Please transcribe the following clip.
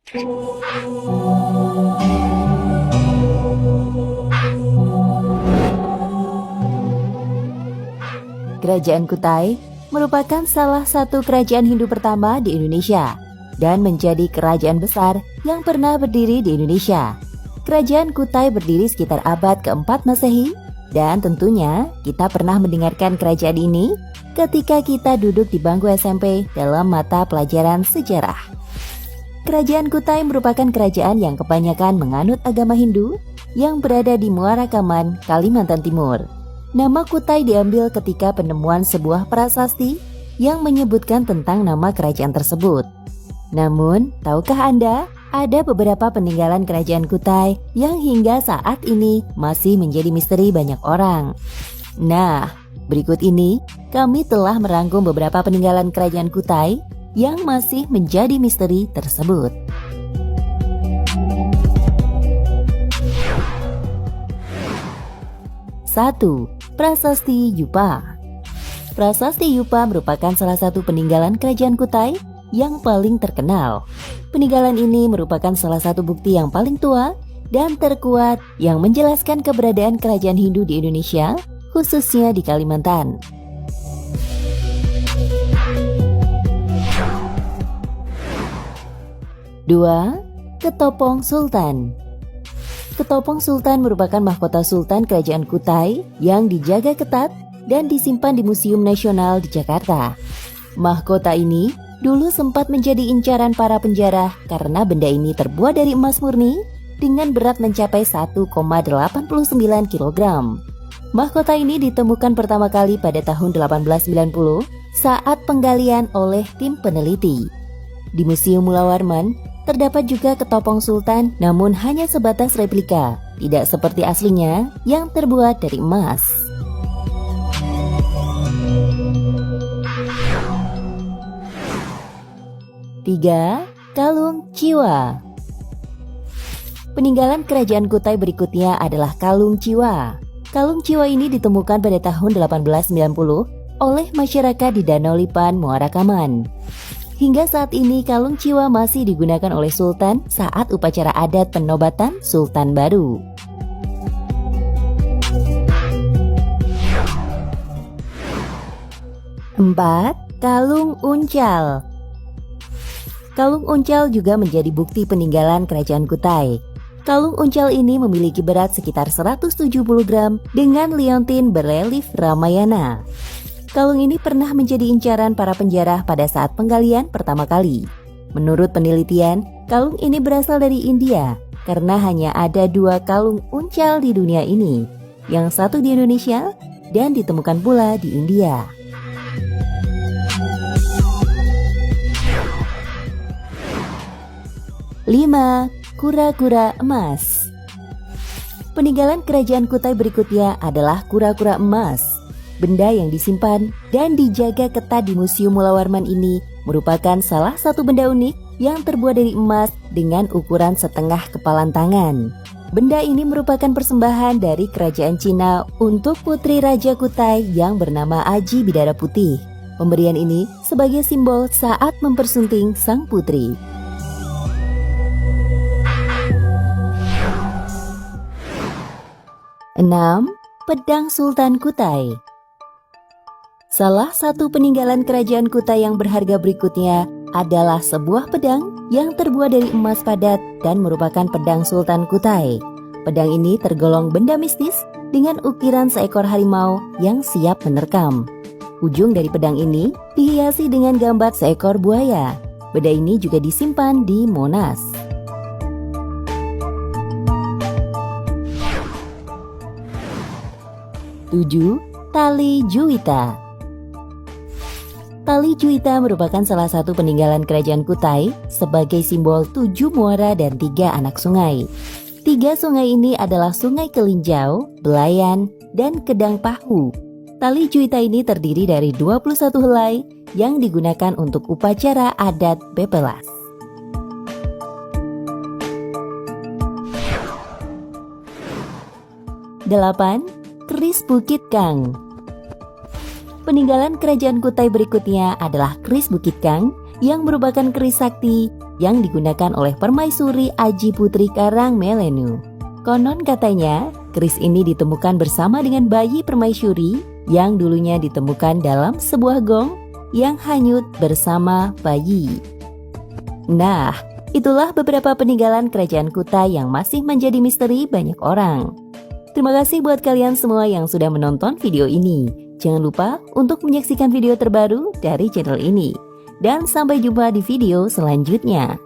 Kerajaan Kutai merupakan salah satu kerajaan Hindu pertama di Indonesia dan menjadi kerajaan besar yang pernah berdiri di Indonesia. Kerajaan Kutai berdiri sekitar abad keempat Masehi dan tentunya kita pernah mendengarkan kerajaan ini ketika kita duduk di bangku SMP dalam mata pelajaran sejarah. Kerajaan Kutai merupakan kerajaan yang kebanyakan menganut agama Hindu yang berada di Muara Kaman, Kalimantan Timur. Nama Kutai diambil ketika penemuan sebuah prasasti yang menyebutkan tentang nama kerajaan tersebut. Namun, tahukah Anda, ada beberapa peninggalan kerajaan Kutai yang hingga saat ini masih menjadi misteri banyak orang. Nah, berikut ini kami telah merangkum beberapa peninggalan kerajaan Kutai yang masih menjadi misteri tersebut. 1. Prasasti Yupa. Prasasti Yupa merupakan salah satu peninggalan kerajaan Kutai yang paling terkenal. Peninggalan ini merupakan salah satu bukti yang paling tua dan terkuat yang menjelaskan keberadaan kerajaan Hindu di Indonesia, khususnya di Kalimantan. 2. Ketopong Sultan. Ketopong Sultan merupakan mahkota Sultan Kerajaan Kutai yang dijaga ketat dan disimpan di Museum Nasional di Jakarta. Mahkota ini dulu sempat menjadi incaran para penjara karena benda ini terbuat dari emas murni dengan berat mencapai 1,89 kg. Mahkota ini ditemukan pertama kali pada tahun 1890 saat penggalian oleh tim peneliti. Di Museum Mula Warman terdapat juga ketopong Sultan, namun hanya sebatas replika, tidak seperti aslinya yang terbuat dari emas. 3. Kalung Chiwa. Peninggalan kerajaan Kutai berikutnya adalah Kalung Chiwa. Kalung Chiwa ini ditemukan pada tahun 1890 oleh masyarakat di Danau Lipan, Muara Kaman. Hingga saat ini kalung Chiwa masih digunakan oleh Sultan saat upacara adat penobatan Sultan baru. 4. Kalung Uncal. Kalung Uncal juga menjadi bukti peninggalan kerajaan Kutai. Kalung Uncal ini memiliki berat sekitar 170 gram dengan liontin berelief Ramayana. Kalung ini pernah menjadi incaran para penjara pada saat penggalian pertama kali. Menurut penelitian, kalung ini berasal dari India karena hanya ada 2 kalung uncal di dunia ini, yang satu di Indonesia dan ditemukan pula di India. 5. Kura-kura emas. Peninggalan kerajaan Kutai berikutnya adalah kura-kura emas. Benda yang disimpan dan dijaga ketat di Museum Mula Warman ini merupakan salah satu benda unik yang terbuat dari emas dengan ukuran setengah kepalan tangan. Benda ini merupakan persembahan dari kerajaan Cina untuk putri Raja Kutai yang bernama Aji Bidara Putih. Pemberian ini sebagai simbol saat mempersunting sang putri. 6. Pedang Sultan Kutai. Salah satu peninggalan kerajaan Kutai yang berharga berikutnya adalah sebuah pedang yang terbuat dari emas padat dan merupakan pedang Sultan Kutai. Pedang ini tergolong benda mistis dengan ukiran seekor harimau yang siap menerkam. Ujung dari pedang ini dihiasi dengan gambar seekor buaya. Benda ini juga disimpan di Monas. 7. Tali Juwita. Tali Juwita merupakan salah satu peninggalan kerajaan Kutai sebagai simbol 7 muara dan 3 anak sungai. 3 sungai ini adalah Sungai Kelinjau, Belayan, dan Kedang Pahu. Tali Juwita ini terdiri dari 21 helai yang digunakan untuk upacara adat Bepelas. 8. Keris Bukit Kang. Peninggalan kerajaan Kutai berikutnya adalah Keris Bukit Kang yang merupakan keris sakti yang digunakan oleh permaisuri Aji Putri Karangmelenu. Konon katanya, keris ini ditemukan bersama dengan bayi permaisuri yang dulunya ditemukan dalam sebuah gong yang hanyut bersama bayi. Nah, itulah beberapa peninggalan kerajaan Kutai yang masih menjadi misteri banyak orang. Terima kasih buat kalian semua yang sudah menonton video ini. Jangan lupa untuk menyaksikan video terbaru dari channel ini. Dan sampai jumpa di video selanjutnya.